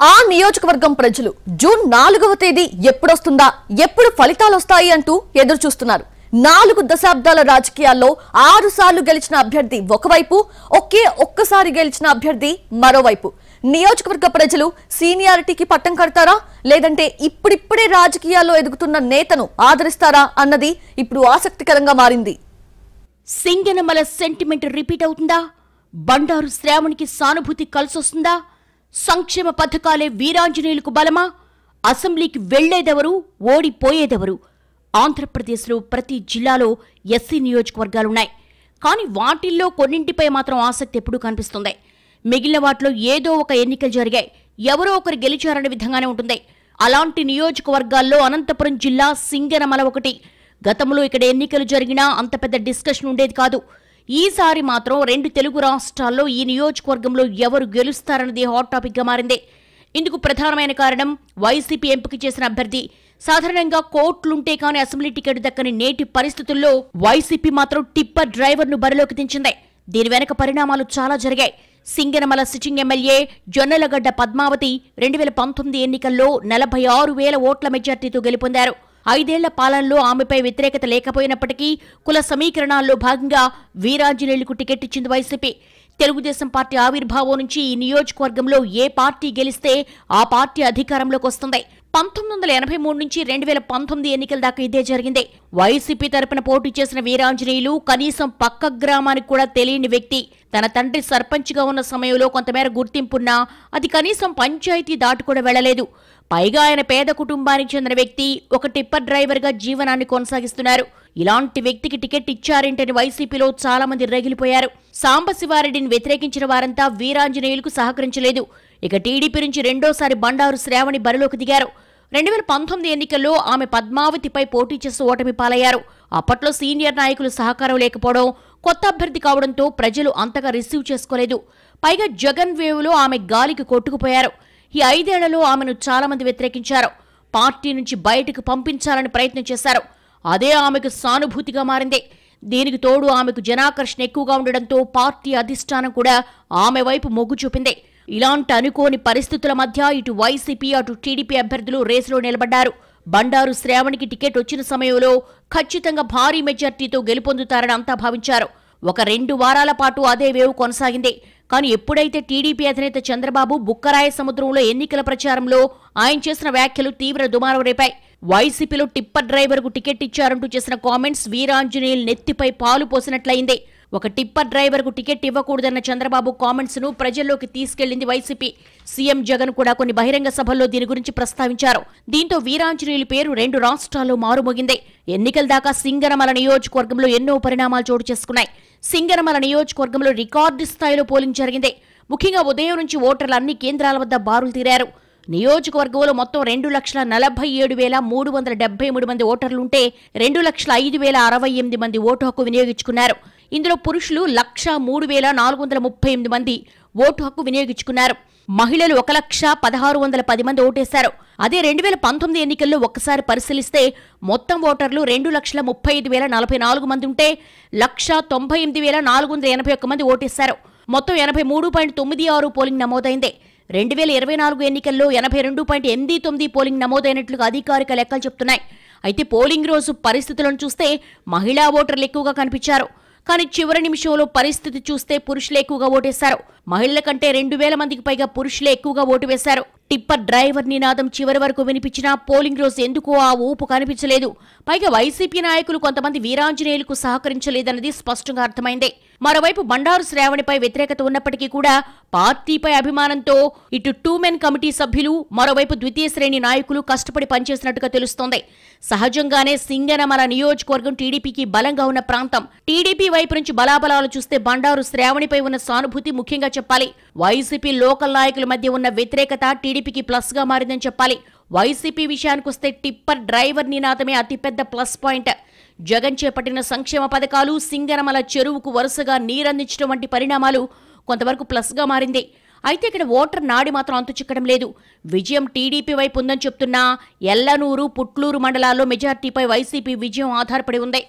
ఆ నియోజకవర్గం ప్రజలు జూన్ 4వ తేదీ ఎప్పుడొస్తుందా ఎప్పుడు ఫలితాలు వస్తాయి అంటూ ఎదురు చూస్తున్నారు. 4 దశాబ్దాల రాజకీయాల్లో 6 సార్లు గెలిచిన అభ్యర్థి ఒకవైపు, ఒక్కసారి గెలిచిన అభ్యర్థి మరోవైపు. నియోజకవర్గ ప్రజలు సీనియారిటీకి పట్టం కడతారా లేదంటే ఇప్పుడిప్పుడే రాజకీయాల్లో ఎదుగుతున్న నేతను ఆదరిస్తారా అన్నది ఇప్పుడు ఆసక్తికరంగా మారింది. సింగనమల సెంటిమెంట్ రిపీట్ అవుతుందా? బండారు శ్రావణికి సానుభూతి కలిసొస్తుందా? సంక్షేమ పథకాలే వీరాంజనేయులకు బలమా? అసెంబ్లీకి వెళ్లేదెవరు, ఓడిపోయేదెవరు? ఆంధ్రప్రదేశ్లో ప్రతి జిల్లాలో ఎస్సీ నియోజకవర్గాలున్నాయి. కానీ వాటిల్లో కొన్నింటిపై మాత్రం ఆసక్తి ఎప్పుడూ కనిపిస్తుంది. మిగిలిన వాటిలో ఏదో ఒక ఎన్నికలు జరిగాయి, ఎవరో ఒకరు గెలిచారనే విధంగానే ఉంటుంది. అలాంటి నియోజకవర్గాల్లో అనంతపురం జిల్లా సింగనమల ఒకటి. గతంలో ఇక్కడ ఎన్నికలు జరిగినా అంత పెద్ద డిస్కషన్ ఉండేది కాదు. ఈసారి మాత్రం 2 తెలుగు రాష్ట్రాల్లో ఈ నియోజకవర్గంలో ఎవరు గెలుస్తారన్నది హాట్ టాపిక్ గా మారింది. ఇందుకు ప్రధానమైన కారణం వైసీపీ ఎంపిక చేసిన అభ్యర్థి. సాధారణంగా కోట్లుంటే కానీ అసెంబ్లీ టికెట్ దక్కని నేటి పరిస్థితుల్లో వైసీపీ మాత్రం టిప్పర్ డ్రైవర్ ను బరిలోకి దించింది. దీని వెనక పరిణామాలు చాలా జరిగాయి. సింగనమల సిట్టింగ్ ఎమ్మెల్యే జొన్నలగడ్డ పద్మావతి 2019 ఎన్నికల్లో 46,000 ఓట్ల మెజార్టీతో గెలుపొందారు. 5 ఏళ్ల పాలనలో ఆమెపై వ్యతిరేకత లేకపోయినప్పటికీ కుల సమీకరణాల్లో భాగంగా వీరాంజనేయులకు టికెట్ ఇచ్చింది వైసీపీ. తెలుగుదేశం పార్టీ ఆవిర్భావం నుంచి ఈ నియోజకవర్గంలో ఏ పార్టీ గెలిస్తే ఆ పార్టీ అధికారంలోకి వస్తుంది. 1983 నుంచి 2019 ఎన్నికల దాకా ఇదే జరిగింది. వైసీపీ తరపున పోటీ చేసిన వీరాంజనేయులు కనీసం పక్క గ్రామానికి కూడా తెలియని వ్యక్తి. తన తండ్రి సర్పంచ్గా ఉన్న సమయంలో కొంతమేర గుర్తింపున్నా అది కనీసం పంచాయతీ దాటి కూడా వెళ్లలేదు. పైగా ఆయన పేద కుటుంబానికి చెందిన వ్యక్తి, ఒక టిప్పర్ డ్రైవర్గా జీవనాన్ని కొనసాగిస్తున్నారు. ఇలాంటి వ్యక్తికి టికెట్ ఇచ్చారేంటని వైసీపీలో చాలా మంది రగిలిపోయారు. సాంబశివారెడ్డిని వ్యతిరేకించిన వారంతా వీరాంజనేయులకు సహకరించలేదు. ఇక టీడీపీ నుంచి రెండోసారి బండారు శ్రావణి బరిలోకి దిగారు. 2019 ఎన్నికల్లో ఆమె పద్మావతిపై పోటీ చేసి ఓటమి పాలయ్యారు. అప్పట్లో సీనియర్ నాయకులు సహకారం లేకపోవడం, కొత్త అభ్యర్థి కావడంతో ప్రజలు అంతగా రిసీవ్ చేసుకోలేదు. పైగా జగన్ వేవ్లో ఆమె గాలికి కొట్టుకుపోయారు. ఈ 5 ఏళ్లలో ఆమెను చాలా మంది వ్యతిరేకించారు. పార్టీ నుంచి బయటకు పంపించాలని ప్రయత్నం చేశారు. అదే ఆమెకు సానుభూతిగా మారింది. దీనికి తోడు ఆమెకు జనాకర్షణ ఎక్కువగా ఉండడంతో పార్టీ అధిష్టానం కూడా ఆమె వైపు మొగ్గు చూపింది. ఇలాంటి అనుకోని పరిస్థితుల మధ్య ఇటు వైసీపీ అటు టీడీపీ అభ్యర్థులు రేసులో నిలబడ్డారు. బండారు శ్రావణికి టికెట్ వచ్చిన సమయంలో ఖచ్చితంగా భారీ మెజార్టీతో గెలుపొందుతారని అంతా భావించారు. ఒక 2 వారాల పాటు అదే వేవ్ కొనసాగింది. కానీ ఎప్పుడైతే టీడీపీ అధినేత చంద్రబాబు బుక్కరాయ సముద్రంలో ఎన్నికల ప్రచారంలో ఆయన చేసిన వ్యాఖ్యలు తీవ్ర దుమారం రేపాయి. వైసీపీలో టిప్పర్ డ్రైవర్కు టికెట్ ఇచ్చారంటూ చేసిన కామెంట్స్ వీరాంజనేయులు నెత్తిపై పాలు పోసినట్లయింది. ఒక టిప్పర్ డ్రైవర్కు టికెట్ ఇవ్వకూడదన్న చంద్రబాబు కామెంట్స్ ను ప్రజల్లోకి తీసుకెళ్లింది వైసీపీ. సీఎం జగన్ కూడా కొన్ని బహిరంగ సభల్లో దీని గురించి ప్రస్తావించారు. దీంతో వీరాంజనేయులు పేరు 2 రాష్ట్రాల్లో మారుమోగింది. ఎన్నికల దాకా సింగనమల నియోజకవర్గంలో ఎన్నో పరిణామాలు చోటు చేసుకున్నాయి. సింగనమల నియోజకవర్గంలో రికార్డు స్థాయిలో పోలింగ్ జరిగింది. ముఖ్యంగా ఉదయం నుంచి ఓటర్లు అన్ని కేంద్రాల వద్ద బారులు తీరారు. నియోజకవర్గంలో మొత్తం 2,47,373 మంది ఓటర్లుంటే 2,05,068 మంది ఓటు హక్కు వినియోగించుకున్నారు. ఇందులో పురుషులు 1,03,438 మంది ఓటు హక్కు వినియోగించుకున్నారు. మహిళలు 1,16,10 మంది ఓటేశారు. అదే 2019 ఎన్నికల్లో ఒక్కసారి పరిశీలిస్తే మొత్తం ఓటర్లు 2,35,044 మంది ఉంటే 1,98,481 మంది ఓటేశారు. మొత్తం 83.96 పోలింగ్ నమోదైంది. 2024 ఎన్నికల్లో 82.89 పోలింగ్ నమోదైనట్లుగా అధికారిక లెక్కలు చెప్తున్నాయి. అయితే పోలింగ్ రోజు పరిస్థితులను చూస్తే మహిళా ఓటర్లు ఎక్కువగా కనిపించారు. కానీ చివరి నిమిషంలో పరిస్థితి చూస్తే పురుషులే ఎక్కువగా ఓటేశారు. మహిళల కంటే 2,000 మందికి పైగా పురుషులే ఎక్కువగా ఓటు వేశారు. టిప్పర్ డ్రైవర్ నినాదం చివరి వరకు వినిపించినా పోలింగ్ రోజు ఎందుకో ఆ ఊపు కనిపించలేదు. పైగా వైసీపీ నాయకులు కొంతమంది వీరాంజనేయులకు సహకరించలేదన్నది స్పష్టంగా అర్థమైంది. మరోవైపు బండారు శ్రావణిపై వ్యతిరేకత ఉన్నప్పటికీ కూడా పార్టీపై అభిమానంతో ఇటు 2 మెన్ కమిటీ సభ్యులు, మరోవైపు ద్వితీయ శ్రేణి నాయకులు కష్టపడి పనిచేసినట్టుగా తెలుస్తోంది. సహజంగానే సింగనమల నియోజకవర్గం టీడీపీకి బలంగా ఉన్న ప్రాంతం. టీడీపీ వైపు నుంచి బలాబలాలు చూస్తే బండారు శ్రావణిపై ఉన్న సానుభూతి ముఖ్యంగా చెప్పాలి. వైసీపీ లోకల్ నాయకుల మధ్య ఉన్న వ్యతిరేకత టీడీపీకి ప్లస్ గా మారిందని చెప్పాలి. వైసీపీ విషయానికొస్తే టిప్పర్ డ్రైవర్ నినాదమే అతిపెద్ద ప్లస్ పాయింట్. జగన్ చేపట్టిన సంక్షేమ పథకాలు, సింగనమల చెరువుకు వరుసగా నీరందించడం వంటి పరిణామాలు కొంతవరకు ప్లస్ గా మారింది. అయితే ఇక్కడ ఓటర్ నాడి మాత్రం అంతు చిక్కడం లేదు. విజయం టీడీపీ వైపు ఉందని చెప్తున్నా ఎల్లనూరు, పుట్లూరు మండలాల్లో మెజార్టీపై వైసీపీ విజయం ఆధారపడి ఉంది.